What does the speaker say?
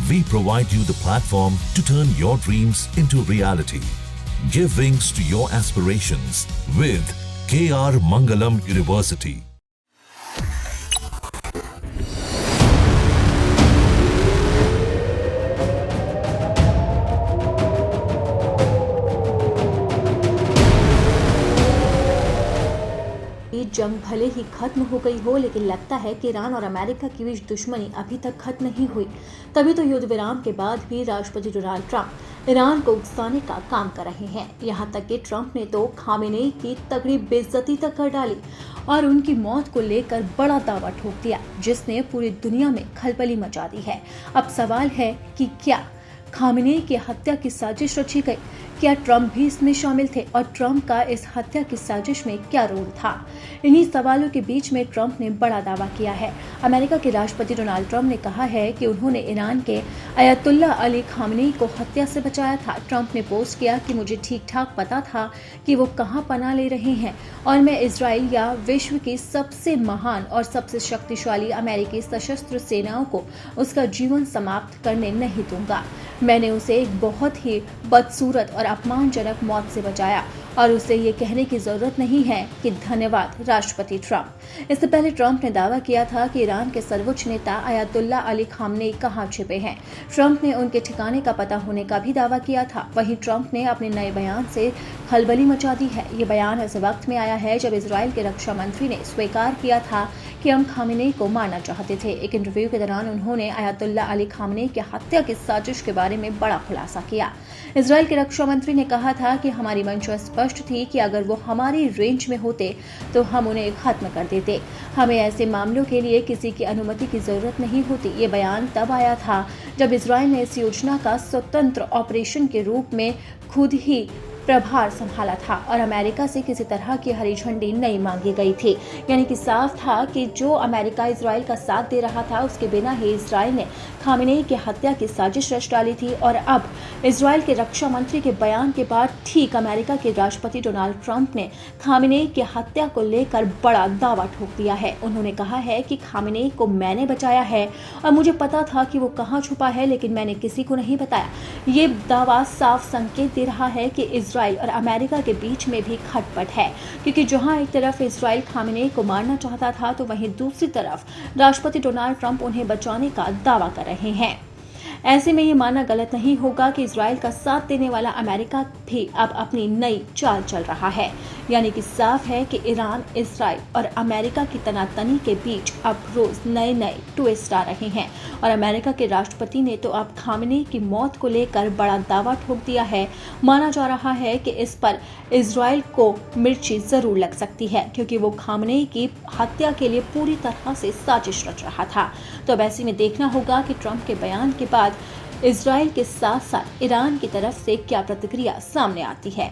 We provide you the platform to turn your dreams into reality. Give wings to your aspirations with KR Mangalam University. ये जंग भले ही खत्म हो गई हो, लेकिन लगता है कि ईरान और अमेरिका के बीच दुश्मनी अभी तक खत्म नहीं हुई। तभी तो युद्ध विराम के बाद भी राष्ट्रपति डोनाल्ड ट्रंप ईरान को उकसाने का काम कर रहे हैं। यहाँ तक कि ट्रंप ने तो खामेनेई की तगड़ी बेइज्जती तक कर डाली और उनकी मौत को लेकर बड़ा दावा ठोक दिया, जिसने पूरी दुनिया में खलबली मचा दी है। अब सवाल है कि क्या खामेनेई की हत्या की साजिश रची गई? क्या ट्रंप भी इसमें शामिल थे और ट्रंप का इस हत्या की साजिश में क्या रोल था? इन्हीं सवालों के बीच में ट्रंप ने बड़ा दावा किया है। अमेरिका के राष्ट्रपति डोनाल्ड ट्रंप ने कहा है कि उन्होंने ईरान के अयतुल्ला अली खामेनेई को हत्या से बचाया था। ट्रंप ने पोस्ट किया कि मुझे ठीक ठाक पता था कि वो कहां पनाह ले रहे हैं और मैं इजराइल या विश्व की सबसे महान और सबसे शक्तिशाली अमेरिकी सशस्त्र सेनाओं को उसका जीवन समाप्त करने नहीं दूंगा। मैंने उसे एक बहुत ही बदसूरत और अपमानजनक मौत से बचाया और उसे ये कहने की जरूरत नहीं है कि धन्यवाद राष्ट्रपति ट्रंप। इससे पहले ट्रंप ने दावा किया था कि ईरान के सर्वोच्च नेता अयतुल्ला अली खामेनेई कहां छिपे हैं। ट्रंप ने उनके ठिकाने का पता होने का भी दावा किया था। वहीं ट्रंप ने अपने नए बयान से खलबली मचा दी है। ये बयान ऐसे वक्त में आया है जब इजराइल के रक्षा मंत्री ने स्वीकार किया था कि हम खामेनेई को मारना चाहते थे। एक इंटरव्यू के दौरान उन्होंने अयतुल्ला अली खामेनेई की हत्या की साजिश के बारे में बड़ा खुलासा किया। इजराइल के रक्षा मंत्री ने कहा था कि हमारी मंशा स्पष्ट थी कि अगर वो हमारी रेंज में होते तो हम उन्हें खत्म कर देते। हमें ऐसे मामलों के लिए किसी की अनुमति की जरूरत नहीं होती। ये बयान तब आया था जब इजराइल ने इस योजना का स्वतंत्र ऑपरेशन के रूप में खुद ही प्रभार संभाला था और अमेरिका से किसी तरह की हरी झंडी नहीं मांगी गई थी। यानी कि साफ था कि जो अमेरिका इजराइल का साथ दे रहा था उसके बिना ही इजराइल ने खामेनेई की हत्या की साजिश रच डाली थी। और अब इजराइल के रक्षा मंत्री के बयान के बाद ठीक अमेरिका के राष्ट्रपति डोनाल्ड ट्रंप ने खामेनेई की हत्या को लेकर बड़ा दावा ठोक दिया है। उन्होंने कहा है कि खामेनेई को मैंने बचाया है और मुझे पता था कि वो कहाँ छुपा है, लेकिन मैंने किसी को नहीं बताया। ये दावा साफ संकेत दे रहा है कि इजराइल और अमेरिका के बीच में भी खटपट है, क्योंकि जहां एक तरफ इजराइल खामेनेई को मारना चाहता था तो वहीं दूसरी तरफ राष्ट्रपति डोनाल्ड ट्रंप उन्हें बचाने का दावा कर रहे हैं। ऐसे में ये मानना गलत नहीं होगा कि इजराइल का साथ देने वाला अमेरिका भी अब अपनी नई चाल चल रहा है। यानी कि साफ है कि ईरान, इजराइल और अमेरिका की तनातनी के बीच अब रोज नए नए ट्विस्ट आ रहे हैं और अमेरिका के राष्ट्रपति ने तो अब खामेनेई की मौत को लेकर बड़ा दावा ठोक दिया है। माना जा रहा है कि इस पर इजराइल को मिर्ची जरूर लग सकती है, क्योंकि वो खामेनेई की हत्या के लिए पूरी तरह से साजिश रच रहा था। तो अब ऐसे में देखना होगा कि ट्रंप के बयान के बाद इजराइल के साथ साथ ईरान की तरफ से क्या प्रतिक्रिया सामने आती है।